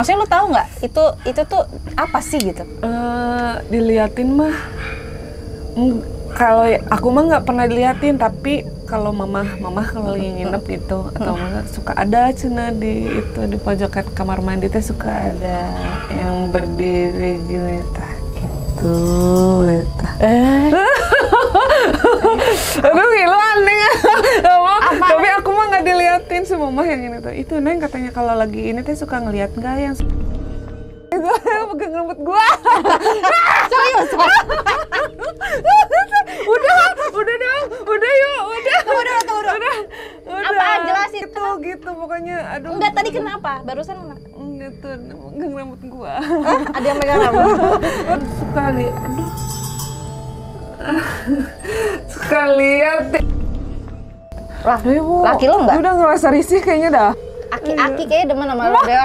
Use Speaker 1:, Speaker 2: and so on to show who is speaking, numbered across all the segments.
Speaker 1: Maksudnya lu tahu nggak itu tuh apa sih gitu?
Speaker 2: Diliatin mah, kalau aku mah nggak pernah diliatin, tapi kalau mama kalau lagi nginep gitu atau suka ada cina di pojokan kamar mandi teh suka ada yang berdiri gini tah gitu. Aduh lu aneh. Tapi aku mah nggak diliatin si mama yang ini tuh. Itu Neng katanya kalau lagi ini teh suka ngeliat nggak yang pegang rambut gua.
Speaker 1: Serius?
Speaker 2: Udah dong, udah yuk, udah.
Speaker 1: Udah. Apaan jelasin?
Speaker 2: Gitu pokoknya. Aduh.
Speaker 1: Enggak, tadi kenapa? Barusan kenapa?
Speaker 2: Gitu, pegang rambut gua.
Speaker 1: Ada yang megang rambut?
Speaker 2: Suka lihat, aduh. Suka lihat.
Speaker 1: Lah, laki lo enggak?
Speaker 2: Udah ngerasa risih kayaknya dah.
Speaker 1: Aki-aki kayaknya demen sama lo deh.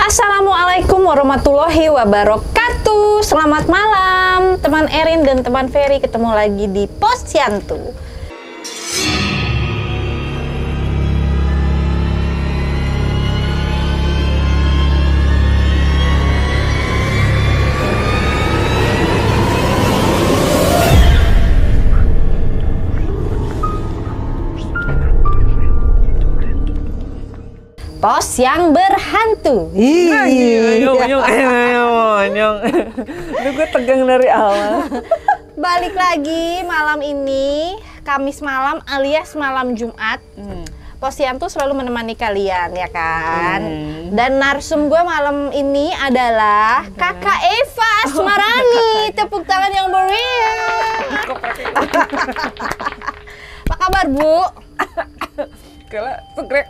Speaker 1: Assalamualaikum warahmatullahi wabarakatuh. Selamat malam teman Erin dan teman Ferry, ketemu lagi di Posyandu. Pos yang berhantu.
Speaker 2: Nyong. Aduh, gue tegang dari awal.
Speaker 1: Balik lagi malam ini, Kamis malam alias malam Jumat. Posyandu selalu menemani kalian, ya kan? Dan narsum gue malam ini adalah Kakak Eva Asmarani. Tepuk tangan yang meriah. Apa kabar, Bu?
Speaker 2: Kalau segrek.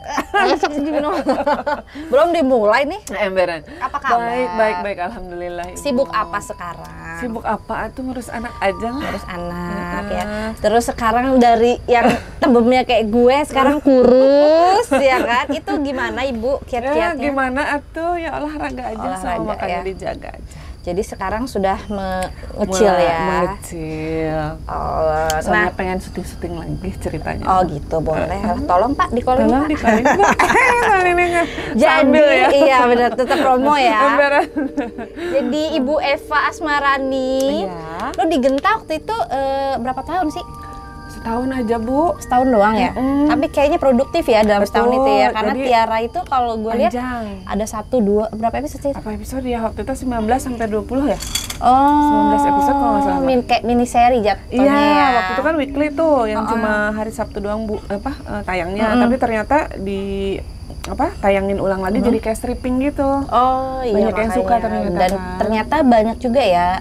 Speaker 1: Belum dimulai nih.
Speaker 2: Emberan.
Speaker 1: Apa kabar?
Speaker 2: Baik, alhamdulillah.
Speaker 1: Sibuk apa sekarang?
Speaker 2: Sibuk apa? Tuh ngurus anak aja lah.
Speaker 1: Ngurus anak ya. Terus sekarang dari yang tembemnya kayak gue sekarang kurus ya kan? Itu gimana Ibu kiat-kiatnya?
Speaker 2: Ya gimana atuh, ya olahraga aja, sama makannya dijaga aja.
Speaker 1: Jadi sekarang sudah mengecil ya?
Speaker 2: Mengecil.
Speaker 1: Oh,
Speaker 2: soalnya pengen syuting lagi ceritanya.
Speaker 1: Oh gitu, boleh. Tolong Pak, di-calling Pak.
Speaker 2: Di-calling.
Speaker 1: Jadi,
Speaker 2: ya?
Speaker 1: iya benar, tetap promo ya.
Speaker 2: Emberan.
Speaker 1: Jadi Ibu Eva Asmarani, lo digenta waktu itu berapa tahun sih?
Speaker 2: Setahun aja, Bu.
Speaker 1: Setahun doang ya? Tapi kayaknya produktif ya dalam setahun itu ya. Karena
Speaker 2: jadi,
Speaker 1: Tiara itu kalau gue lihat ada 1, 2, berapa episode sih?
Speaker 2: Berapa episode ya? Waktu itu 19 sampai 20 ya?
Speaker 1: Oh,
Speaker 2: 19 episode kalau nggak salah.
Speaker 1: Kayak mini seri jatuhnya
Speaker 2: iya,
Speaker 1: ya.
Speaker 2: Waktu itu kan weekly tuh, yang cuma hari Sabtu doang tayangnya. Tapi ternyata tayangin ulang lagi jadi kayak stripping gitu.
Speaker 1: Oh iya,
Speaker 2: banyak yang suka ternyata.
Speaker 1: Dan ternyata banyak juga ya,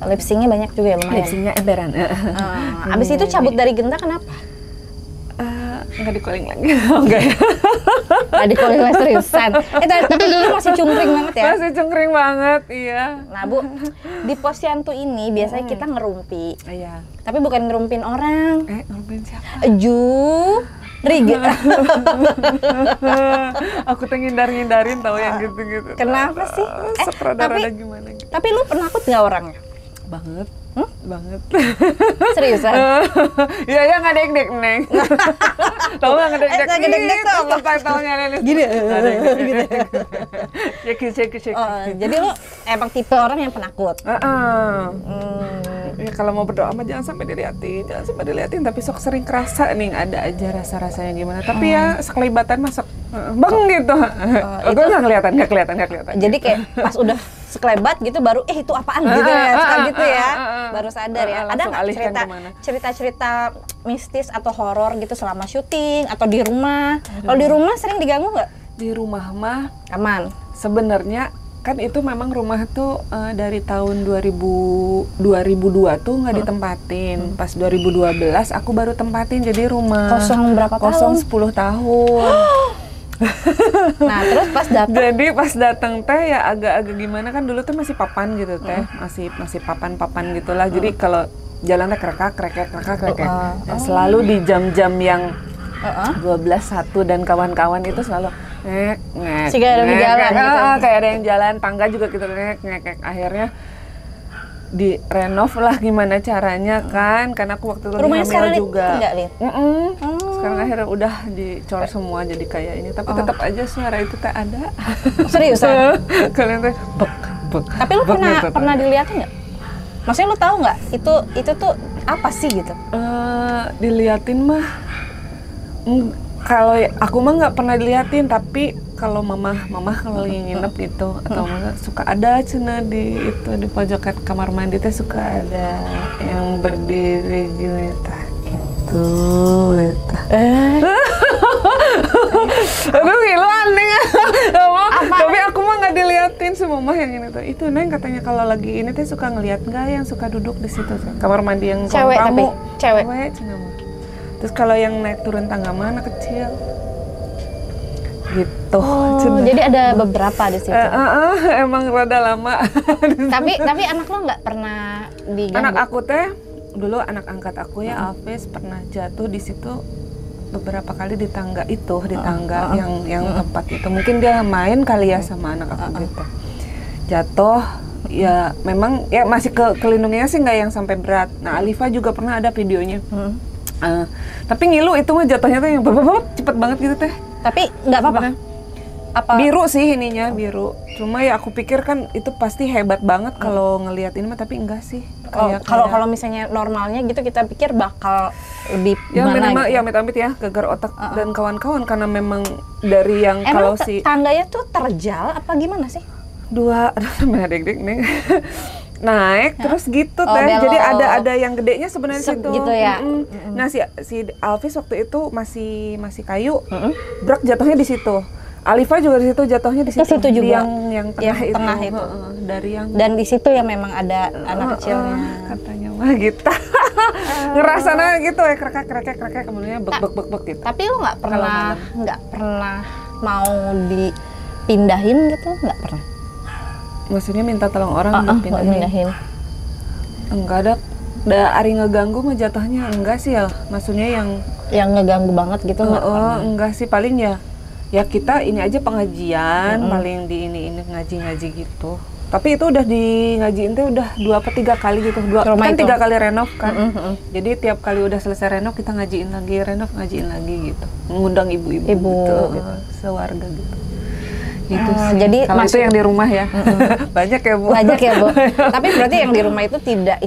Speaker 1: lip sync-nya banyak juga ya, lumayan.
Speaker 2: Lip sync-nya emberan.
Speaker 1: Abis itu cabut dari Genta kenapa?
Speaker 2: Nggak di-calling lagi. Enggak ya?
Speaker 1: Nggak di-calling lagi, seriusan. Tapi dulu masih cungkring banget ya?
Speaker 2: Masih cungkring banget, iya.
Speaker 1: Nah Bu, di Posyandu ini biasanya kita ngerumpi.
Speaker 2: Iya.
Speaker 1: Tapi bukan ngerumpin orang.
Speaker 2: Ngerumpin siapa?
Speaker 1: Riga.
Speaker 2: Aku tuh ngindarin tahu yang gitu-gitu.
Speaker 1: Kenapa sih?
Speaker 2: Sutradara gimana gitu.
Speaker 1: Tapi lu penakut nggak orangnya?
Speaker 2: Banget. Banget.
Speaker 1: Seriusan?
Speaker 2: Iya, ngedek-dek, Neng. Tahu nggak ngedek-dek?
Speaker 1: Ngedek-dek tuh apa?
Speaker 2: Title-nya Nenek.
Speaker 1: Gini.
Speaker 2: Cek.
Speaker 1: Jadi lu emang tipe orang yang penakut?
Speaker 2: Ya kalau mau berdoa mah jangan sampai diliatin, tapi sok sering kerasa nih ada aja rasa-rasanya gimana. Tapi ya sekelibatan masuk bang gitu. Gue nggak kelihatan.
Speaker 1: Jadi kayak pas udah sekelebat gitu baru itu apaan gitu ya, suka gitu ya, baru sadar ya. Ada nggak cerita-cerita mistis atau horor gitu selama syuting atau di rumah? Kalau di rumah sering diganggu nggak?
Speaker 2: Di rumah mah
Speaker 1: aman.
Speaker 2: Sebenarnya kan itu memang rumah tuh dari tahun 2002 tuh nggak ditempatin. Pas 2012 aku baru tempatin, jadi rumah
Speaker 1: kosong berapa tahun?
Speaker 2: Kosong 10 tahun.
Speaker 1: Nah, terus pas datang.
Speaker 2: Jadi pas datang teh ya agak-agak gimana kan dulu tuh masih papan gitu teh, masih papan-papan gitulah. Jadi kalau jalan teh krek. Nah, selalu di jam-jam yang 12-1 dan kawan-kawan itu selalu ngek.
Speaker 1: Sehingga ada yang jalan gitu.
Speaker 2: Kayak ada yang jalan, tangga juga gitu ngek. Akhirnya direnov lah gimana caranya kan, karena aku waktu itu
Speaker 1: rumahnya
Speaker 2: hamil juga.
Speaker 1: Enggak, Lin?
Speaker 2: Sekarang akhirnya udah dicor semua jadi kayak ini, tapi tetap aja suara itu tak ada.
Speaker 1: Seriusan?
Speaker 2: Kalian tuh bek.
Speaker 1: Tapi lu pernah dilihatin nggak? Maksudnya lu tahu nggak itu tuh apa sih gitu?
Speaker 2: Diliatin mah, kalau aku mah nggak pernah diliatin, tapi kalau mama kalau lagi nginep gitu atau suka ada cina di pojok kamar mandi teh suka ada yang berdiri gini tah gitu. Aduh ngilu aneh. Tapi aku mah nggak diliatin sama mama yang ini tuh. Itu Neng katanya kalau lagi ini teh suka ngeliat nggak yang suka duduk di situ kamar mandi yang
Speaker 1: cewek
Speaker 2: tamu.
Speaker 1: Cewek
Speaker 2: Cina mah. Terus kalau yang naik turun tangga mah anak kecil. Gitu.
Speaker 1: Jadi ada beberapa di situ.
Speaker 2: Emang rada lama.
Speaker 1: tapi anak lo nggak pernah diganggu?
Speaker 2: Anak aku teh dulu anak angkat aku ya Alves pernah jatuh di situ beberapa kali di tangga itu, yang tempat itu. Mungkin dia main kali ya sama anak aku gitu. Jatuh ya memang ya masih kelindungannya sih nggak yang sampai berat. Nah Alifa juga pernah ada videonya. Tapi ngilu itu mah jatuhnya tuh yang cepet banget gitu teh.
Speaker 1: Tapi nggak apa-apa.
Speaker 2: Biru sih ininya, biru. Cuma ya aku pikir kan itu pasti hebat banget kalau ngelihat ini mah, tapi enggak sih.
Speaker 1: Kalau misalnya normalnya gitu kita pikir bakal lebih gimana gitu.
Speaker 2: Ya amit-amit ya gegar otak dan kawan-kawan karena memang dari yang kalau si
Speaker 1: tangganya tuh terjal apa gimana sih?
Speaker 2: Sampai deg-deg nih. Naik terus gitu teh. Jadi ada yang gedenya sebenarnya situ.
Speaker 1: Gitu ya.
Speaker 2: Nah si Alvis waktu itu masih kayu. Brak jatuhnya di situ. Alifa juga di situ jatuhnya di situ juga. Yang tengah itu. Dari yang
Speaker 1: dan di situ ya memang ada anak kecilnya.
Speaker 2: Katanya mah gitu. Ngerasana gitu ya krek kemudian bek gitu.
Speaker 1: Tapi lu nggak pernah mau dipindahin gitu? Nggak pernah?
Speaker 2: Maksudnya minta tolong orang pindahin? Enggak ada ari ngeganggu mah jatuhnya enggak sih ya. Maksudnya
Speaker 1: yang ngeganggu banget gitu
Speaker 2: enggak sih, paling ya kita ini aja pengajian, paling di ini ngaji gitu. Tapi itu udah di ngajiin tuh udah 2 atau 3 kali gitu. Kan 3 kali renov kan. Jadi tiap kali udah selesai renov kita ngajiin lagi gitu. Mengundang ibu-ibu gitu, sewarga gitu. Gitu
Speaker 1: jadi
Speaker 2: kalau itu yang di rumah ya. Banyak ya Bu.
Speaker 1: Tapi berarti yang di rumah itu tidak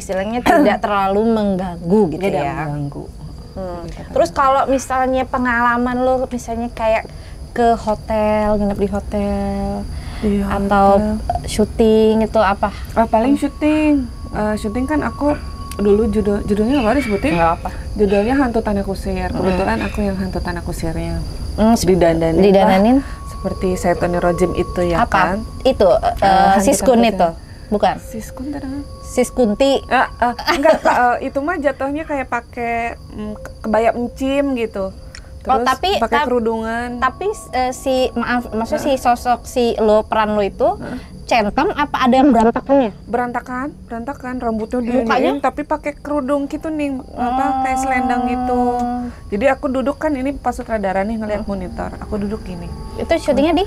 Speaker 1: terlalu mengganggu gitu ya.
Speaker 2: Tidak mengganggu.
Speaker 1: Terus kalau misalnya pengalaman lo misalnya kayak ke hotel, nginep di hotel atau syuting itu apa?
Speaker 2: Paling syuting kan aku dulu judulnya apa disebutin?
Speaker 1: Nggak apa.
Speaker 2: Judulnya Hantu Tanah Kusir. Kebetulan aku yang hantu tanah kusirnya. Didananin seperti Syaitani Rojim itu ya.
Speaker 1: Apa?
Speaker 2: Kan?
Speaker 1: Itu Siskun itu, bukan?
Speaker 2: Siskun tadi.
Speaker 1: Siskunti.
Speaker 2: Enggak, itu mah jatuhnya kayak pakai kebaya encim gitu. Terus
Speaker 1: tapi
Speaker 2: pakai kerudungan.
Speaker 1: Tapi maksudnya si sosok si peran lo itu centang apa ada yang berantakannya? Berantakan, rambutnya diiniin tapi pakai kerudung gitu nih, kayak selendang gitu. Jadi aku duduk kan ini pas sutradara nih ngeliat monitor, aku duduk gini. Itu syutingnya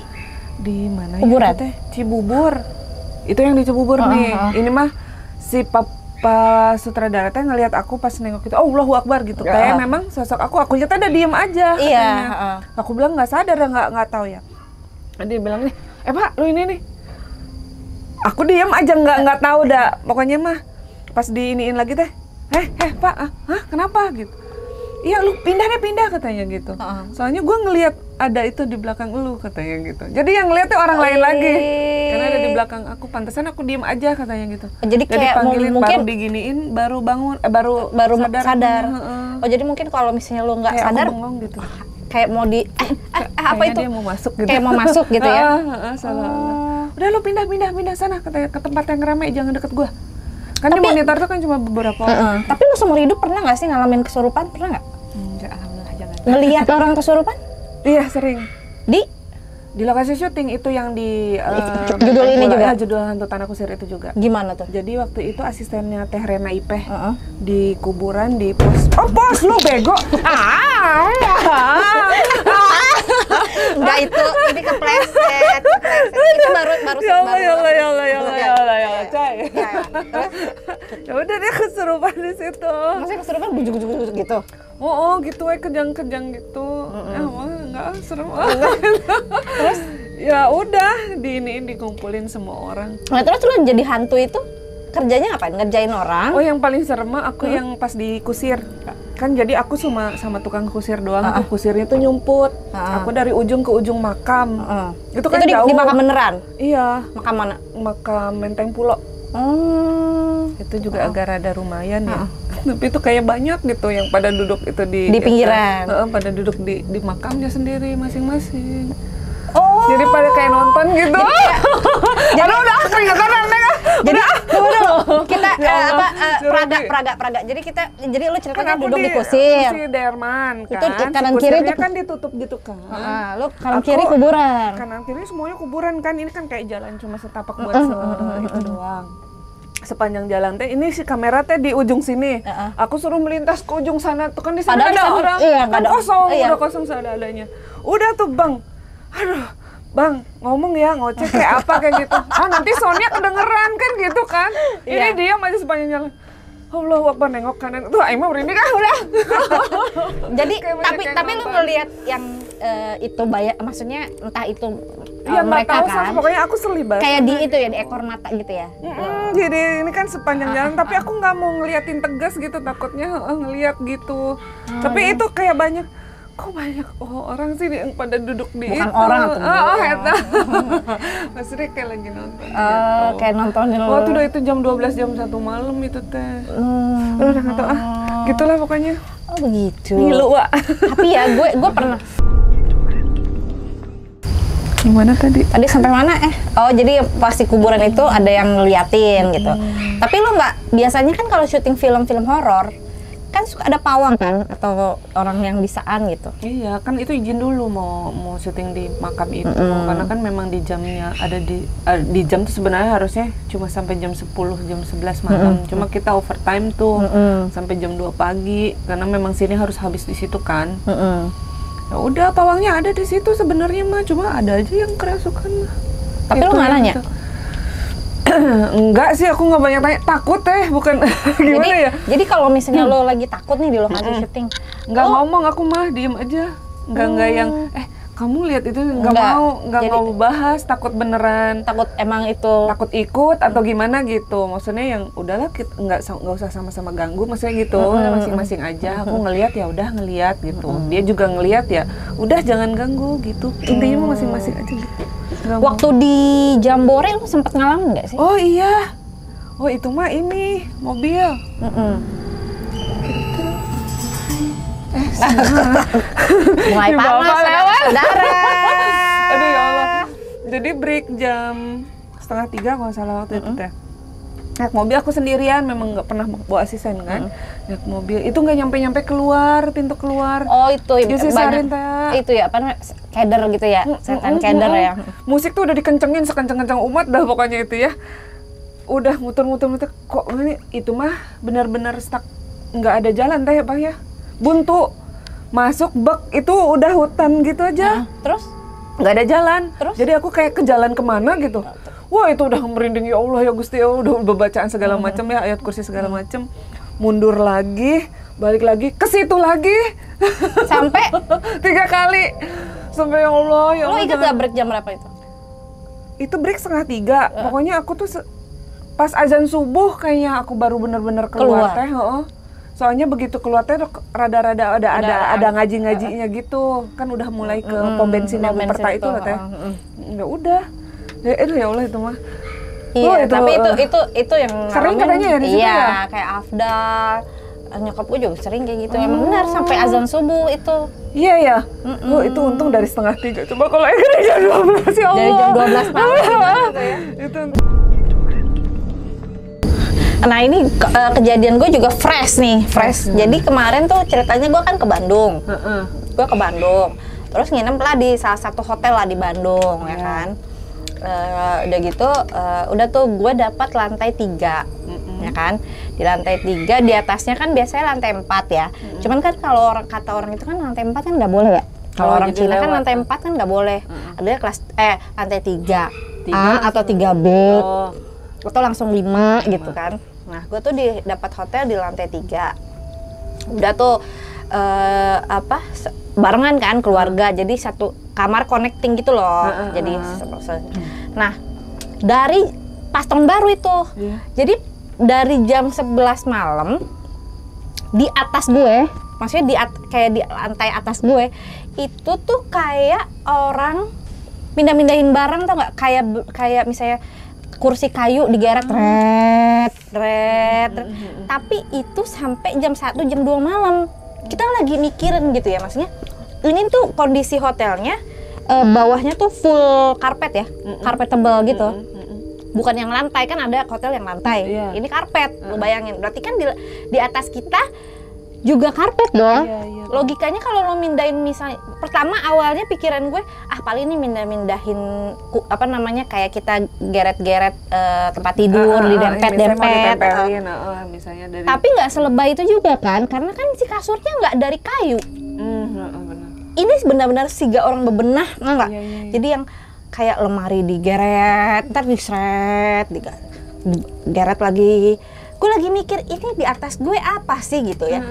Speaker 2: di mana
Speaker 1: Kuburan?
Speaker 2: Ya? Cibubur. Itu yang di Cibubur nih. Ini mah si Papa sutradara teh ngelihat aku pas nengok gitu, Allahu Akbar gitu. Kayak memang sosok aku nyata ada diem aja.
Speaker 1: Iya.
Speaker 2: Aku bilang nggak sadar, nggak tahu ya. Dia bilang nih, Pak, lu ini nih. Aku diam aja nggak tahu dah. Pokoknya mah pas diiniin lagi teh, Pak, kenapa gitu? Iya lu pindah katanya gitu. Soalnya gue ngelihat ada itu di belakang lu katanya gitu. Jadi yang ngeliatnya orang lain lagi. Karena ada di belakang aku, pantesan aku diem aja katanya gitu.
Speaker 1: Jadi kayak
Speaker 2: panggilin
Speaker 1: mungkin
Speaker 2: baru diginiin, baru bangun, baru
Speaker 1: sadar. Oh jadi mungkin kalau misalnya lu nggak sadar,
Speaker 2: bengong gitu.
Speaker 1: Kayak mau apa itu?
Speaker 2: Dia mau masuk gitu.
Speaker 1: Kayak mau masuk gitu ya.
Speaker 2: Udah lu pindah sana katanya, ke tempat yang ramai, jangan deket gua. Kan di monitor tuh kan cuma beberapa orang.
Speaker 1: Tapi lu seumur hidup pernah nggak sih ngalamin kesurupan? Pernah nggak?
Speaker 2: Enggak, alhamdulillah jangan.
Speaker 1: Ngelihat orang kesurupan?
Speaker 2: Iya sering. Di lokasi syuting itu yang di
Speaker 1: judul ini juga?
Speaker 2: Judul Hantu Tanah Kusir itu juga.
Speaker 1: Gimana tuh?
Speaker 2: Jadi waktu itu asistennya Teh Rena Ipeh di kuburan di pos. Oh, pos lu bego.
Speaker 1: Enggak, ini kepleset. Itu baru
Speaker 2: Ya Allah, Cai. Ya udah deh, kesurupan di situ.
Speaker 1: Masih kesurupan bujuk-bujuk gitu.
Speaker 2: Oh, gitu kejang-kejang gitu. Enggak serem. Terus ya udah dikumpulin semua orang.
Speaker 1: Nah, terus lu jadi hantu itu kerjanya apa? Ngerjain orang?
Speaker 2: Oh, yang paling serem mah aku yang pas dikusir. Kan jadi aku sama tukang kusir doang. Kusirnya tuh nyumput. Aku dari ujung ke ujung makam. Itu kan jauh.
Speaker 1: Di makam beneran?
Speaker 2: Iya.
Speaker 1: Makam mana?
Speaker 2: Makam Menteng Pulo. Itu juga agak rada lumayan ya. Tapi itu kayak banyak gitu yang pada duduk itu di
Speaker 1: pinggiran.
Speaker 2: Pada duduk di makamnya sendiri masing-masing. Jadi pada kayak nonton gitu. Jadi udah keringatan neng.
Speaker 1: Jadi kita praga. Jadi lu ceritanya duduk di kusir.
Speaker 2: Kursi Derman kan.
Speaker 1: Itu kanan kiri itu
Speaker 2: kan ditutup gitu kan.
Speaker 1: Lu kanan kiri kuburan.
Speaker 2: Kanan kiri semuanya kuburan kan. Ini kan kayak jalan cuma setapak buat itu doang. Sepanjang jalan teh ini si kamera teh di ujung sini. Aku suruh melintas ke ujung sana tuh kan di sana ada orang. Kan kosong, udah kosong seadanya. Udah tuh, Bang. Aduh, Bang, ngomong ya, ngoceh kayak apa kayak gitu. Nanti soundnya kedengeran kan gitu kan. Ini diam aja sepanjang jalan. Allahu Akbar, nengok kanan. Tuh, Aimah merinding kan udah.
Speaker 1: Jadi tapi lu ngelihat yang itu maksudnya entah itu
Speaker 2: mereka
Speaker 1: tahu, kan.
Speaker 2: Pokoknya aku sedih banget.
Speaker 1: Kayak di itu ya, di ekor mata gitu ya.
Speaker 2: Jadi ini kan sepanjang jalan, tapi aku nggak mau ngeliatin tegas gitu, takutnya ngeliat gitu. Tapi itu kayak banyak. Kok banyak orang sih yang pada duduk di
Speaker 1: bukan
Speaker 2: itu.
Speaker 1: Orang tuh.
Speaker 2: Maksudnya kayak lagi nonton gitu.
Speaker 1: Kayak nontonin lo.
Speaker 2: Waktu udah itu jam 12, jam 1 malam itu teh. Udah nggak tahu gitulah pokoknya.
Speaker 1: Oh begitu.
Speaker 2: Ngilu, Wak.
Speaker 1: Tapi ya gue pernah.
Speaker 2: Gimana tadi?
Speaker 1: Tadi sampai mana jadi pasti kuburan itu ada yang ngeliatin gitu. Tapi lo nggak, biasanya kan kalau syuting film-film horor kan suka ada pawang kan atau orang yang bisaan gitu.
Speaker 2: Iya, kan itu izin dulu mau syuting di makam itu. Karena kan memang di jamnya ada di jam tuh sebenarnya harusnya cuma sampai jam 10, jam 11 malam. Cuma kita overtime tuh sampai jam 2 pagi karena memang sini harus habis di situ kan. Ya udah, pawangnya ada di situ sebenarnya mah, cuma ada aja yang kerasukan.
Speaker 1: Tapi lo nggak nanya?
Speaker 2: Enggak sih, aku nggak banyak tanya, takut bukan gimana ya.
Speaker 1: Jadi kalau misalnya lo lagi takut nih di lokasi syuting,
Speaker 2: nggak ngomong, aku mah diem aja, nggak yang kamu lihat itu, nggak mau bahas, takut beneran,
Speaker 1: takut emang itu
Speaker 2: takut ikut atau gimana gitu. Maksudnya yang udahlah, nggak usah sama-sama ganggu, maksudnya gitu, masing-masing aja. Aku ngelihat ya udah ngelihat gitu, dia juga ngelihat ya udah jangan ganggu gitu. Intinya mah masing-masing aja gitu.
Speaker 1: Waktu di Jambore lu sempet ngalamin nggak sih?
Speaker 2: Oh iya, itu mah ini mobil.
Speaker 1: Mulai panas, saudara.
Speaker 2: Aduh ya Allah. Jadi break jam 2:30 kalau salah waktu itu teh. Naik mobil aku sendirian, memang nggak pernah bawa asisten kan. Naik mobil itu nggak nyampe keluar, pintu keluar.
Speaker 1: Oh itu
Speaker 2: banyak
Speaker 1: itu ya, apa namanya, keder gitu ya, setan keder ya.
Speaker 2: Musik tuh udah dikencengin sekenceng-kenceng umat dah pokoknya itu ya. Udah muter-muter kok ini itu mah benar-benar stuck, nggak ada jalan teh Bang ya. Buntu masuk bak itu udah hutan gitu aja.
Speaker 1: Terus
Speaker 2: nggak ada jalan.
Speaker 1: Terus?
Speaker 2: Jadi aku kayak ke jalan kemana gitu. Wah itu udah merinding, ya Allah ya Gusti, ya udah bacaan segala macam ya, ayat kursi segala macam. Mundur lagi, balik lagi ke situ lagi.
Speaker 1: Sampai
Speaker 2: 3 kali. Sampai ya Allah ya Allah.
Speaker 1: Lo ingat gak break jam berapa itu?
Speaker 2: Itu break 2:30. Pokoknya aku tuh pas azan subuh kayaknya aku baru bener-bener keluar teh. Soalnya begitu keluar teh rada-rada ada ngaji-ngajinya gitu. Kan udah mulai ke pom bensin yang Perta itu lah teh. Ya udah. Ya Allah itu mah.
Speaker 1: Iya, tapi itu yang
Speaker 2: sering katanya ya di situ ya?
Speaker 1: Kayak Afdal, nyokap gue juga sering kayak gitu. Emang benar sampai azan subuh itu.
Speaker 2: Iya ya. Itu untung dari 2:30. Coba kalau dari jam 12 ya Allah.
Speaker 1: Dari jam 12 malam gitu ya.
Speaker 2: Itu.
Speaker 1: Nah ini kejadian gue juga fresh nih, fresh. Jadi kemarin tuh ceritanya gue kan ke Bandung. Gue ke Bandung. Terus nginep lah di salah satu hotel lah di Bandung ya kan. Udah gitu, udah tuh gue dapat lantai 3 ya kan. Di lantai 3, di atasnya kan biasanya lantai 4 ya. Cuman kan kalau kata orang itu kan lantai 4 kan nggak boleh ya. Kalau orang Cina kan lantai 4 kan nggak boleh. Ada lantai 3 A atau 3B. Atau langsung 5 gitu kan. Nah, gue tuh dapat hotel di lantai 3. Udah tuh barengan kan keluarga, jadi satu kamar connecting gitu loh. Jadi nah, dari pas tahun baru itu. Jadi dari jam 11 malam di atas gue, maksudnya kayak di lantai atas gue, itu tuh kayak orang pindah-pindahin barang tau nggak? Kayak misalnya kursi kayu digeret ret. Tapi itu sampai jam 1, jam 2 malam. Kita lagi mikirin gitu ya, maksudnya ini tuh kondisi hotelnya bawahnya tuh full karpet ya, karpet tebal gitu. Bukan yang lantai, kan ada hotel yang lantai. Ini karpet, lu bayangin. Berarti kan di atas kita juga karpet dong. Logikanya kalau lo mindahin misalnya, pertama awalnya pikiran gue, paling ini mindahin kayak kita geret-geret tempat tidur, didempet-dempet.
Speaker 2: Misalnya dari...
Speaker 1: Tapi nggak selebay itu juga kan, karena kan si kasurnya nggak dari kayu. Ini benar-benar siga orang bebenah, nggak? Jadi yang kayak lemari digeret, ntar diseret, digeret lagi. Gue lagi mikir ini di atas gue apa sih gitu ya.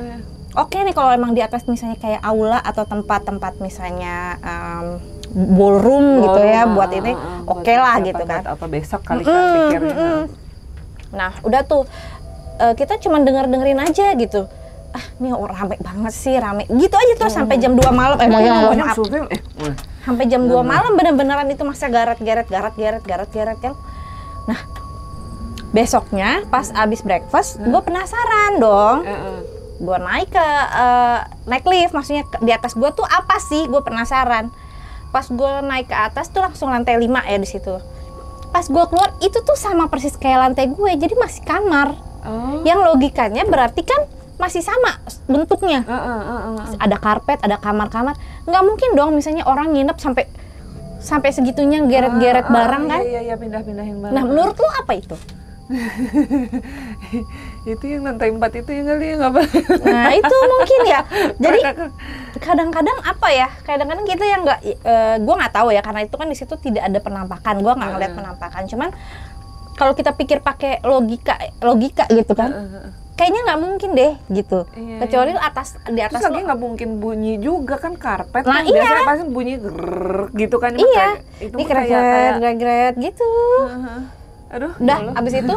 Speaker 1: Oke nih kalau emang di atas misalnya kayak aula atau tempat-tempat misalnya ballroom gitu ya buat ini oke lah gitu kan.
Speaker 2: Apa besok kali kan pikirnya.
Speaker 1: Nah udah tuh kita cuma dengerin aja gitu. Ini rame banget sih, rame gitu aja tuh sampai jam 2 malam. Sampai jam 2 malam bener-beneran itu masa garet-garet kan. Nah besoknya pas abis breakfast, gue penasaran dong. Gue naik lift, maksudnya di atas gue tuh apa sih? Gue penasaran. Pas gue naik ke atas tuh langsung lantai 5 ya di situ. Pas gue keluar itu tuh sama persis kayak lantai gue, jadi masih kamar. Yang logikanya berarti kan masih sama bentuknya. Ada karpet, ada kamar-kamar. Nggak mungkin dong misalnya orang nginep sampai segitunya geret-geret barang kan?
Speaker 2: Iya, pindah-pindahin barang.
Speaker 1: Nah menurut lu apa itu?
Speaker 2: Itu yang lantai 4 itu yang kali ya nggak boleh.
Speaker 1: Nah itu mungkin ya. Jadi kadang-kadang apa ya? Kadang-kadang kita yang nggak, gue nggak tahu ya karena itu kan di situ tidak ada penampakan. Gue nggak ngeliat penampakan. Cuman kalau kita pikir pakai logika gitu kan, kayaknya nggak mungkin deh gitu. Kecuali di atas.
Speaker 2: Terus lagi nggak mungkin bunyi juga kan karpet.
Speaker 1: Nah,
Speaker 2: kan biasanya pasti bunyi gitu kan.
Speaker 1: Iya. Ini geret gitu.
Speaker 2: Aduh,
Speaker 1: udah abis itu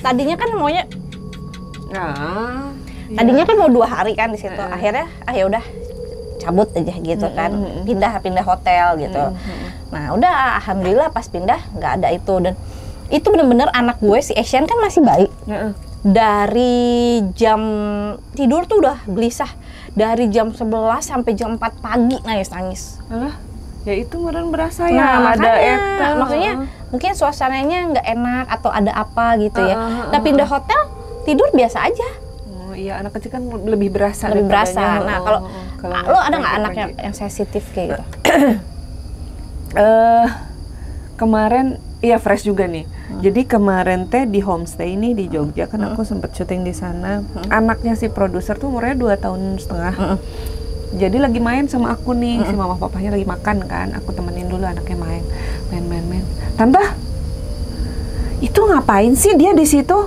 Speaker 1: tadinya kan maunya tadinya kan mau 2 hari kan di situ. Akhirnya ya udah cabut aja gitu kan, pindah hotel gitu. Nah udah alhamdulillah pas pindah nggak ada itu, dan itu bener-bener anak gue si Asian kan masih baik. Dari jam tidur tuh udah gelisah, dari jam 11 sampai jam 4 pagi nangis.
Speaker 2: Ya itu meren berasa
Speaker 1: ya.
Speaker 2: Nah,
Speaker 1: makanya maksudnya mungkin suasananya nggak enak atau ada apa gitu ya. Nah pindah hotel tidur biasa aja.
Speaker 2: Oh iya, anak kecil kan lebih berasa.
Speaker 1: Nah kalau lo ada nggak anak yang sensitif kayak gitu?
Speaker 2: Kemarin iya fresh juga nih. Jadi kemarin teh di homestay ini di Jogja kan aku sempet syuting di sana. Anaknya si produser tuh umurnya 2,5 tahun. Jadi lagi main sama aku nih, si mama papanya lagi makan kan, aku temenin dulu anaknya main. Tante, itu ngapain sih dia di situ?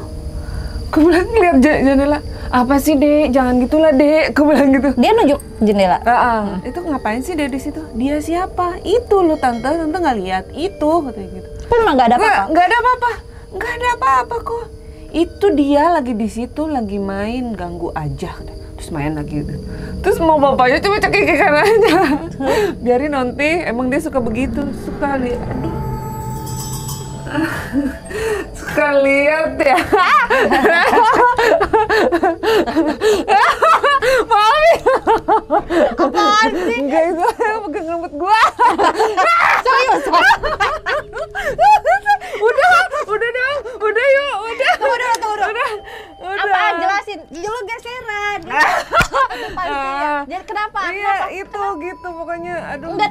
Speaker 2: Aku bilang lihat jendela. Apa sih dek? Jangan gitulah dek. Aku bilang gitu.
Speaker 1: Dia nunjuk jendela.
Speaker 2: Itu ngapain sih dia di situ? Dia siapa? Itu lu tante nggak lihat itu katanya gitu.
Speaker 1: Emang nggak ada apa-apa?
Speaker 2: Nggak ada apa-apa kok. Itu dia lagi di situ lagi main, ganggu aja. Terus main lagi gitu. Terus mau bapaknya cuma cekikikan aja. Biarin nanti, emang dia suka begitu, suka lihat. Suka lihat ya. Mami.
Speaker 1: Apaan sih?
Speaker 2: Enggak, itu pegang rambut gua.
Speaker 1: Serius?
Speaker 2: Udah yuk, udah.
Speaker 1: Udah. Apaan? Jelasin. Dulu geseran. Jadi kenapa?
Speaker 2: Iya, itu gitu pokoknya. Aduh.
Speaker 1: Enggak,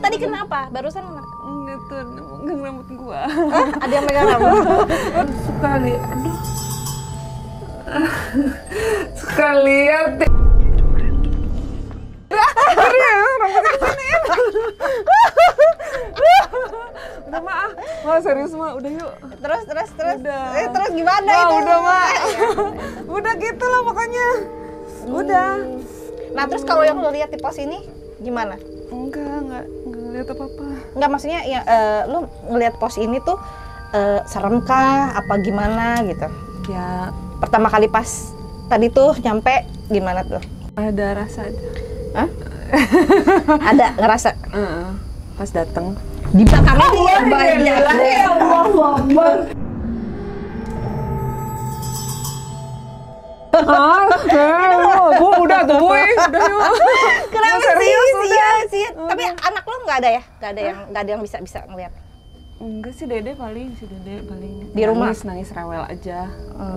Speaker 1: Apa? Barusan mana?
Speaker 2: Itu megang rambut gua.
Speaker 1: Ada yang megang rambut?
Speaker 2: Suka lihat, aduh. Suka lihat. Udah maaf, serius mah, udah yuk.
Speaker 1: Terus.
Speaker 2: Udah.
Speaker 1: Terus gimana
Speaker 2: Wah,
Speaker 1: itu?
Speaker 2: udah mah. Udah gitu lah pokoknya. Udah.
Speaker 1: Nah terus kalau yang lo lihat di pos ini gimana?
Speaker 2: Enggak lihat apa-apa.
Speaker 1: Enggak, maksudnya ya lo ngelihat pos ini tuh serem kah? Apa gimana gitu?
Speaker 2: Ya
Speaker 1: Pertama kali pas tadi tuh nyampe gimana tuh?
Speaker 2: ada rasa aja.
Speaker 1: Hah? Ada ngerasa?
Speaker 2: Pas datang.
Speaker 1: Di belakangnya dia banyak deh.
Speaker 2: Ya Allah. Bu udah tuh, Bu. Udah yuk.
Speaker 1: Kenapa
Speaker 2: serius,
Speaker 1: sih? Tapi anak lo nggak ada ya? Nggak ada yang bisa ngeliat.
Speaker 2: Enggak sih, Dede paling
Speaker 1: Di rumah?
Speaker 2: nangis rewel aja.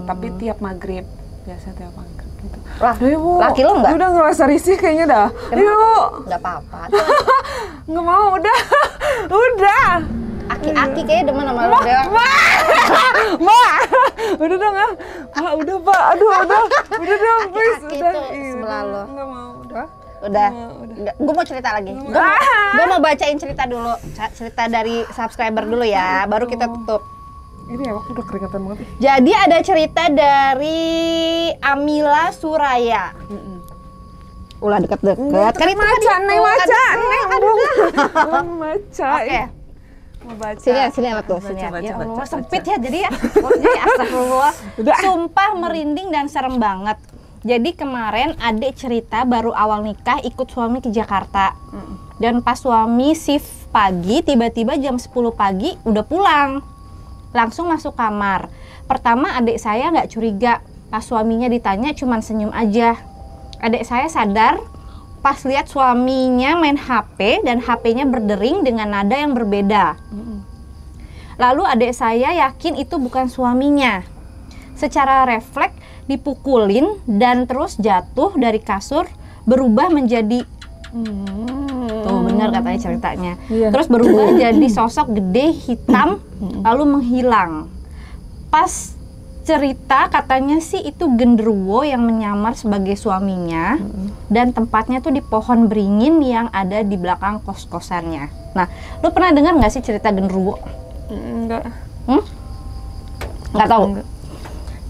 Speaker 2: Tapi tiap maghrib, biasa tiap maghrib gitu.
Speaker 1: Lah,
Speaker 2: Ayo, Bu.
Speaker 1: laki lo nggak?
Speaker 2: Udah ngerasa risih kayaknya dah. Yuk.
Speaker 1: Nggak apa-apa.
Speaker 2: Nggak mau, udah. Udah.
Speaker 1: Aki-aki kayaknya demen sama lo deh.
Speaker 2: Ma, udah dong ah. Ma, udah Pak. Aduh, udah dong, please.
Speaker 1: Aki-aki
Speaker 2: Udah.
Speaker 1: tuh
Speaker 2: Iya,
Speaker 1: sebelah lo.
Speaker 2: Nggak mau, udah.
Speaker 1: Udah.
Speaker 2: Udah.
Speaker 1: Gue mau cerita lagi. Gue mau bacain cerita dulu. Cerita dari subscriber dulu ya. Baru kita tutup.
Speaker 2: Ini ya, aku udah keringatan banget.
Speaker 1: Jadi ada cerita dari Amila Suraya. Ulah deket-deket. Kan itu
Speaker 2: maca,
Speaker 1: tadi.
Speaker 2: nih maca.
Speaker 1: Oke.
Speaker 2: Mau baca.
Speaker 1: Sini anak tuh, sini. Ya Allah, sempit ya jadi ya. Jadi astagfirullah. Sumpah merinding dan serem banget. Jadi kemarin adik cerita baru awal nikah ikut suami ke Jakarta. Dan pas suami shift pagi, tiba-tiba jam 10 pagi udah pulang. Langsung masuk kamar. Pertama adik saya nggak curiga. Pas suaminya ditanya cuman senyum aja. Adik saya sadar pas lihat suaminya main HP dan HP-nya berdering dengan nada yang berbeda. Lalu adik saya yakin itu bukan suaminya. Secara refleks dipukulin dan terus jatuh dari kasur, berubah menjadi tuh benar katanya ceritanya. Terus berubah jadi sosok gede hitam lalu menghilang. Pas cerita katanya sih itu genderuwo yang menyamar sebagai suaminya dan tempatnya tuh di pohon beringin yang ada di belakang kos-kosannya. Nah, lu pernah dengar nggak sih cerita genderuwo?
Speaker 2: Enggak.
Speaker 1: Nggak tahu.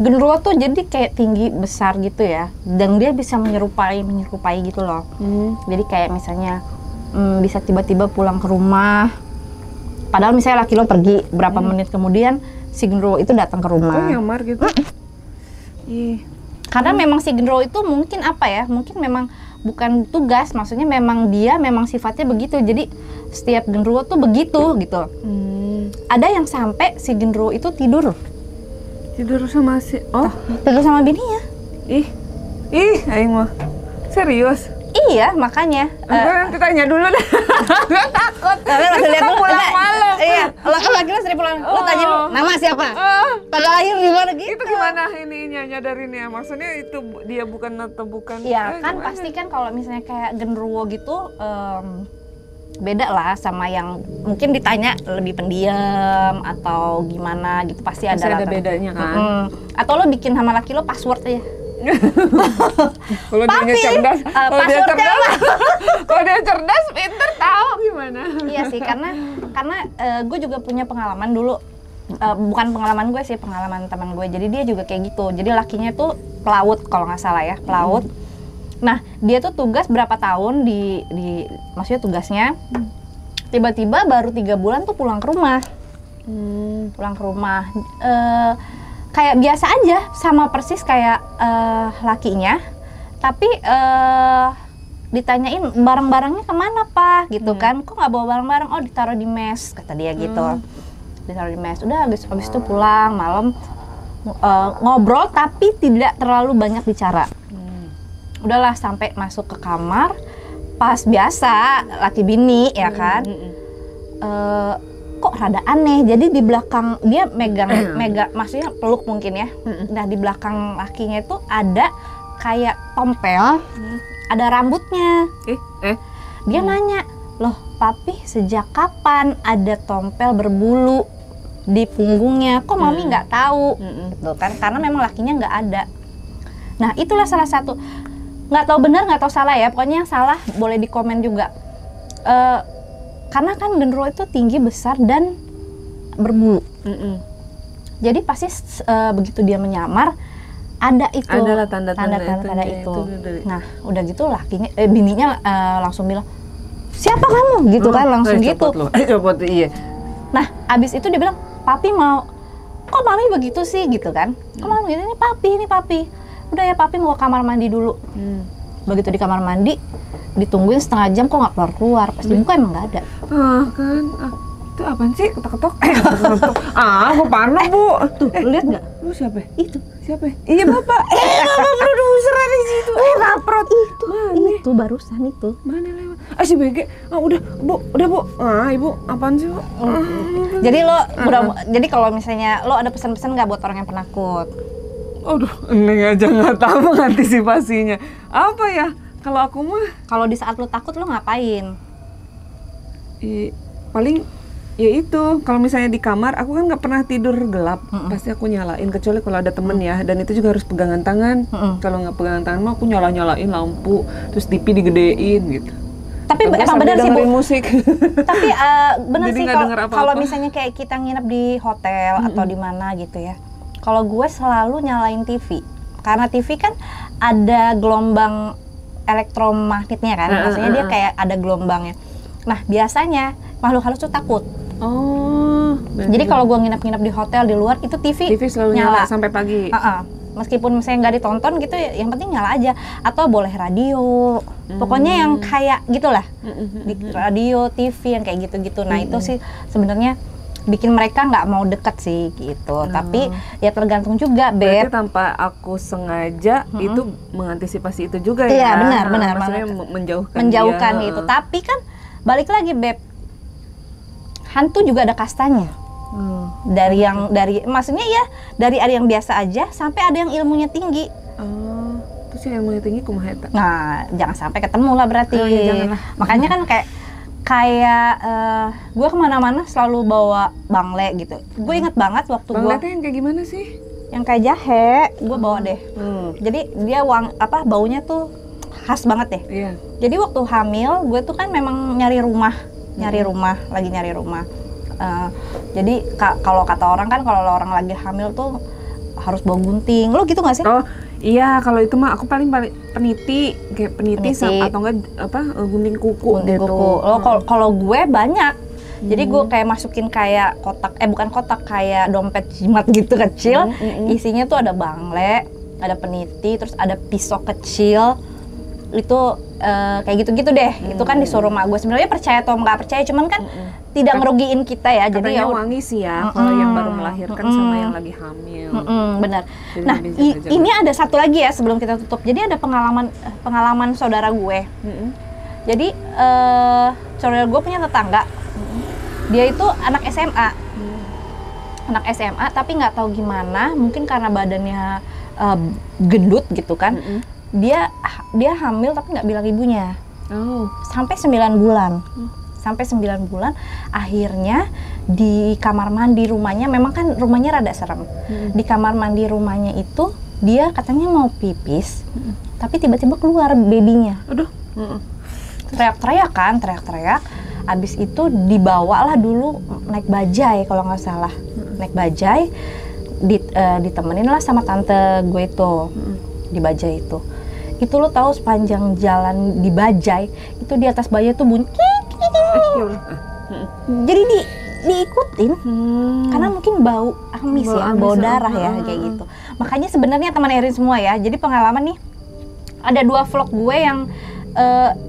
Speaker 1: Genderuwo tuh jadi kayak tinggi besar gitu ya, dan dia bisa menyerupai gitu loh. Jadi kayak misalnya bisa tiba-tiba pulang ke rumah, padahal misalnya laki lo pergi berapa menit kemudian si genderuwo itu datang ke rumah.
Speaker 2: Oh, nyamar gitu.
Speaker 1: Karena memang si genderuwo itu mungkin apa ya? Mungkin memang bukan tugas, maksudnya memang dia memang sifatnya begitu. Jadi setiap genderuwo tuh begitu gitu. Ada yang sampai si genderuwo itu tidur
Speaker 2: sama si
Speaker 1: tidur sama bininya.
Speaker 2: Ih, aing mah. Serius?
Speaker 1: Iya, makanya.
Speaker 2: Nanti tanya dulu deh. Gue takut.
Speaker 1: Langsung lihat dulu
Speaker 2: pulang malam.
Speaker 1: Iya, laki lo sering pulang. Lo tanya dulu, nama siapa? Tanggal lahir di mana gitu.
Speaker 2: Itu gimana ininya nyadarinnya? Maksudnya itu dia bukan atau bukan?
Speaker 1: Iya, kan pasti kan kalau misalnya kayak genderuwo gitu beda lah sama yang mungkin ditanya lebih pendiam atau gimana gitu, pasti ada
Speaker 2: bedanya kan.
Speaker 1: Atau lo bikin sama laki lo password aja.
Speaker 2: Kalau dia cerdas, kalau dia cerdas, pinter tahu gimana.
Speaker 1: Iya sih, karena gue juga punya pengalaman dulu. Bukan pengalaman gue sih, pengalaman teman gue. Jadi dia juga kayak gitu. Jadi lakinya tuh pelaut kalau nggak salah ya, pelaut. Nah, dia tuh tugas berapa tahun di maksudnya tugasnya. Tiba-tiba baru 3 bulan tuh pulang ke rumah. Pulang ke rumah. Kayak biasa aja, sama persis kayak lakinya. Tapi ditanyain barang-barangnya kemana Pak? Gitu kan. Kok nggak bawa barang-barang? Oh, ditaruh di mes, kata dia gitu. Ditaruh di mes. Udah habis itu pulang malam ngobrol tapi tidak terlalu banyak bicara. Udahlah sampai masuk ke kamar, pas biasa laki bini ya kan, kok rada aneh. Jadi di belakang dia megang maksudnya peluk mungkin ya. Nah di belakang lakinya itu ada kayak tompel, ada rambutnya. Dia nanya, loh Papi sejak kapan ada tompel berbulu di punggungnya? Kok Mami nggak tahu? Gitu kan? Karena memang lakinya nggak ada. Nah itulah salah satu, nggak tahu benar nggak tahu salah ya, pokoknya yang salah boleh dikomen juga. Karena kan genderuwo itu tinggi, besar, dan berbulu. Jadi pasti begitu dia menyamar ada itu,
Speaker 2: adalah tanda-tanda
Speaker 1: itu. Nah udah gitu lakinya, bininya langsung bilang, siapa kamu? Gitu kan, langsung gitu.
Speaker 2: Copot, iya.
Speaker 1: Nah abis itu dia bilang, Papi mau, kok Mami begitu sih gitu kan? Kok Mami ini Papi. Udah ya Papi mau ke kamar mandi dulu. Begitu di kamar mandi, ditungguin setengah jam kok nggak keluar. Pas dibuka emang nggak ada.
Speaker 2: Itu apaan sih? Ketok-ketok? Aku panas Bu.
Speaker 1: Tuh, lu lihat nggak?
Speaker 2: Lu siapa?
Speaker 1: Itu.
Speaker 2: Siapa? Iya Bapak. Bapak produser ada di situ. Kaprot.
Speaker 1: Itu barusan itu.
Speaker 2: Mana lewat? Si BG. Udah Bu. Ibu apaan sih Bu?
Speaker 1: Jadi lo jadi kalau misalnya lo ada pesan-pesan nggak buat orang yang penakut?
Speaker 2: Aduh, Neng aja nggak tahu mengantisipasinya. Apa ya? Kalau aku mah,
Speaker 1: kalau di saat lo takut lo ngapain?
Speaker 2: Paling ya itu. Kalau misalnya di kamar, aku kan nggak pernah tidur gelap. Pasti aku nyalain, kecuali kalau ada temen ya. Dan itu juga harus pegangan tangan. Kalau nggak pegangan tangan mah aku nyalain lampu, terus TV digedein gitu.
Speaker 1: Tapi emang benar sih Bu.
Speaker 2: Musik.
Speaker 1: Tapi benar sih kalau
Speaker 2: apa-apa.
Speaker 1: misalnya kayak kita nginep di hotel atau di mana gitu ya. Kalau gue selalu nyalain TV, karena TV kan ada gelombang elektromagnetnya kan, maksudnya dia kayak ada gelombangnya. Nah biasanya makhluk halus tuh takut. Jadi kalau gue nginep-nginep di hotel di luar itu TV
Speaker 2: selalu nyala sampai pagi.
Speaker 1: Meskipun misalnya nggak ditonton gitu, yang penting nyala aja. Atau boleh radio, pokoknya yang kayak gitulah, radio, TV yang kayak gitu-gitu. Nah itu sih sebenarnya bikin mereka nggak mau deket sih gitu. Tapi ya tergantung juga, Beb.
Speaker 2: Berarti tanpa aku sengaja itu mengantisipasi itu juga ya.
Speaker 1: Iya benar.
Speaker 2: Maksudnya
Speaker 1: menjauhkan dia. Gitu. Tapi kan balik lagi, Beb. Hantu juga ada kastanya. Dari maksudnya ya dari ada yang biasa aja sampai ada yang ilmunya tinggi.
Speaker 2: Terus yang ilmunya tinggi kumaha eta?
Speaker 1: Nah, jangan sampai ketemu lah berarti.
Speaker 2: Janganlah.
Speaker 1: Makanya kan kayak gue kemana-mana selalu bawa bangle gitu. Gue inget banget waktu gue.
Speaker 2: Bangle yang kayak gimana sih?
Speaker 1: Yang kayak jahe, gue bawa deh. Jadi dia baunya tuh khas banget deh.
Speaker 2: Iya.
Speaker 1: Jadi waktu hamil, gue tuh kan memang nyari rumah. Jadi kalau kata orang kan kalau orang lagi hamil tuh harus bawa gunting. Lo gitu nggak sih?
Speaker 2: Oh iya, kalau itu mah aku paling peniti sama, atau enggak gunting kuku gitu.
Speaker 1: Lo kalau gue banyak. Jadi gue kayak masukin kayak kotak, bukan kotak, kayak dompet jimat gitu kecil. Isinya tuh ada bangle, ada peniti, terus ada pisau kecil. Itu kayak gitu-gitu deh. Itu kan disuruh mak gue. Sebenarnya percaya atau nggak percaya, cuman kan tidak ngerugiin kita ya. Jadi ya
Speaker 2: wangi sih ya kalau yang baru melahirkan sama yang lagi hamil.
Speaker 1: Benar. Nah ini ada satu lagi ya sebelum kita tutup. Jadi ada pengalaman saudara gue. Jadi saudara gue punya tetangga. Dia itu anak SMA. Anak SMA tapi nggak tahu gimana. Mungkin karena badannya gendut gitu kan. Dia hamil tapi nggak bilang ibunya. Sampai 9 bulan. Sampai 9 bulan, akhirnya di kamar mandi rumahnya, memang kan rumahnya rada serem. Di kamar mandi rumahnya itu, dia katanya mau pipis, tapi tiba-tiba keluar babynya.
Speaker 2: Aduh.
Speaker 1: Teriak-teriak. Abis itu dibawa lah dulu naik bajai kalau nggak salah. Naik bajai, ditemenin lah sama tante gue itu, di bajai itu. Itu lo tahu sepanjang jalan di bajai, itu di atas bajai tuh bunyi jadi diikutin karena mungkin bau amis ya, bau darah ya kayak gitu. Makanya sebenarnya teman Erin semua ya, jadi pengalaman nih ada 2 vlog gue yang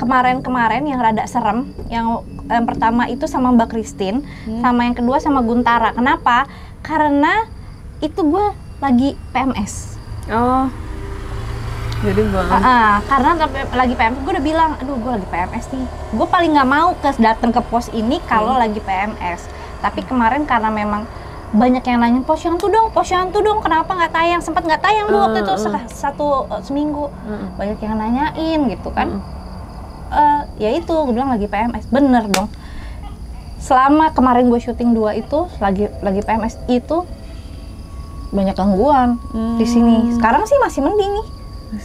Speaker 1: kemarin yang rada serem. Yang pertama itu sama Mbak Christine, sama yang kedua sama Guntara. Kenapa? Karena itu gue lagi PMS.
Speaker 2: Jadi
Speaker 1: karena lagi PMS, gue udah bilang, aduh gue lagi PMS nih. Gue paling nggak mau datang ke pos ini kalau lagi PMS. Tapi kemarin karena memang banyak yang nanya, posyandu dong, kenapa nggak tayang? Sempat nggak tayang waktu itu seminggu. Banyak yang nanyain gitu kan. Ya itu, gue bilang lagi PMS, bener dong. selama kemarin gue syuting 2 itu lagi PMS itu banyak gangguan di sini. Sekarang sih masih mending nih.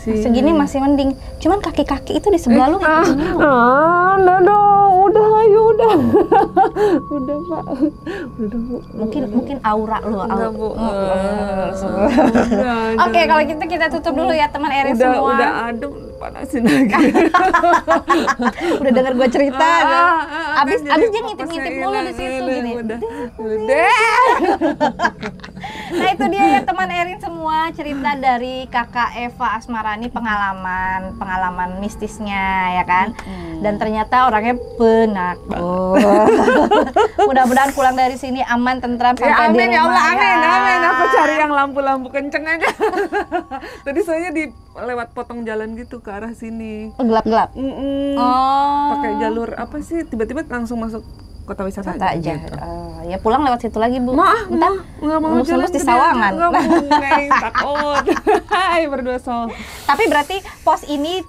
Speaker 1: Segini masih mending. Cuman kaki-kaki itu di sebelah lu nggak ketemu.
Speaker 2: Udah dong, udah ayo udah. Udah Pak. Udah Bu.
Speaker 1: Mungkin aura lu.
Speaker 2: Enggak Bu.
Speaker 1: Oke, kalau gitu kita tutup dulu ya teman Erin semua.
Speaker 2: Udah adem, panasin lagi.
Speaker 1: Udah denger gue cerita. Abis dia ngintip-ngintip mulu di situ gini.
Speaker 2: Udah.
Speaker 1: Nah itu dia ya teman Erin semua, cerita dari kakak Eva Asmarani, pengalaman mistisnya ya kan. Dan ternyata orangnya penakut. Mudah-mudahan pulang dari sini aman, tentram sampai
Speaker 2: Ya amin
Speaker 1: di
Speaker 2: ya
Speaker 1: rumah.
Speaker 2: Allah, amin. Aku cari yang lampu-lampu kenceng aja. Tadi soalnya lewat potong jalan gitu ke arah sini.
Speaker 1: Gelap-gelap. Oh.
Speaker 2: Pakai jalur apa sih? Tiba-tiba langsung masuk kota wisata
Speaker 1: aja.
Speaker 2: Gitu.
Speaker 1: Ya pulang lewat situ lagi Bu.
Speaker 2: Nggak mau jalan
Speaker 1: di Sawangan.
Speaker 2: Nggak mau, takut. Hai berdosa.
Speaker 1: Tapi berarti pos ini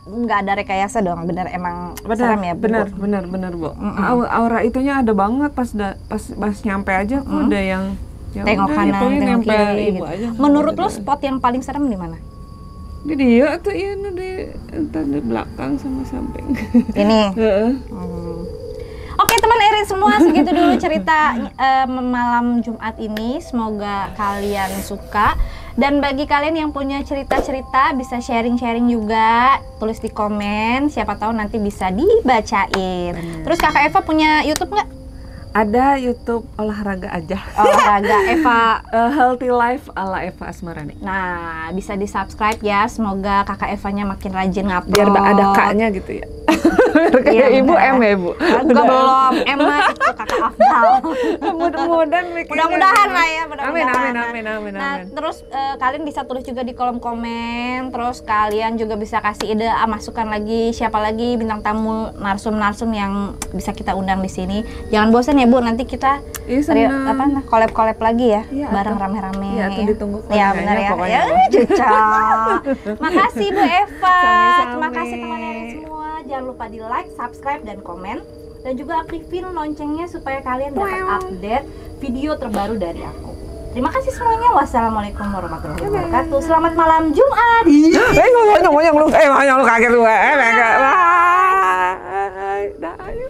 Speaker 1: nggak ada rekayasa dong, bener emang serem ya Bu?
Speaker 2: Bener Bu. Aura itunya ada banget pas nyampe aja aku udah yang
Speaker 1: tengok kanan, tengok kiri gitu.
Speaker 2: Aja.
Speaker 1: Menurut lo spot yang paling serem di mana?
Speaker 2: Di dia tuh di belakang sama samping.
Speaker 1: Ini. Oke teman Erin semua, segitu dulu cerita malam Jumat ini. Semoga kalian suka. Dan bagi kalian yang punya cerita-cerita bisa sharing-sharing juga, tulis di komen. Siapa tahu nanti bisa dibacain. Terus kakak Eva punya YouTube nggak?
Speaker 2: Ada YouTube olahraga aja.
Speaker 1: Olahraga Eva
Speaker 2: Healthy Life ala Eva Asmarani.
Speaker 1: Nah, bisa di-subscribe ya. Semoga kakak Evanya makin rajin ngupload.
Speaker 2: Biar ada kaknya gitu ya. Biar kayak ibu M ya, Bu.
Speaker 1: Enggak belum. Emma itu kakak Afdal. Mudah-mudahan lah ya,
Speaker 2: Amin.
Speaker 1: Nah, terus kalian bisa tulis juga di kolom komen. Terus kalian juga bisa kasih ide, masukan lagi siapa lagi bintang tamu narsum-narsum yang bisa kita undang di sini. Jangan bosan ya Bu, nanti kita collab lagi ya, bareng rame-rame.
Speaker 2: Iya, tuh ditunggu.
Speaker 1: Ya benar ya. Ya cocok. Makasih Bu Eva. Terima kasih teman-teman semua. Jangan lupa di like, subscribe dan komen. Dan juga aktifin loncengnya supaya kalian dapat update video terbaru dari aku. Terima kasih semuanya. Wassalamualaikum warahmatullahi wabarakatuh. Selamat malam Jumat.
Speaker 2: Ngomong lu kaget lu. Dah ayo.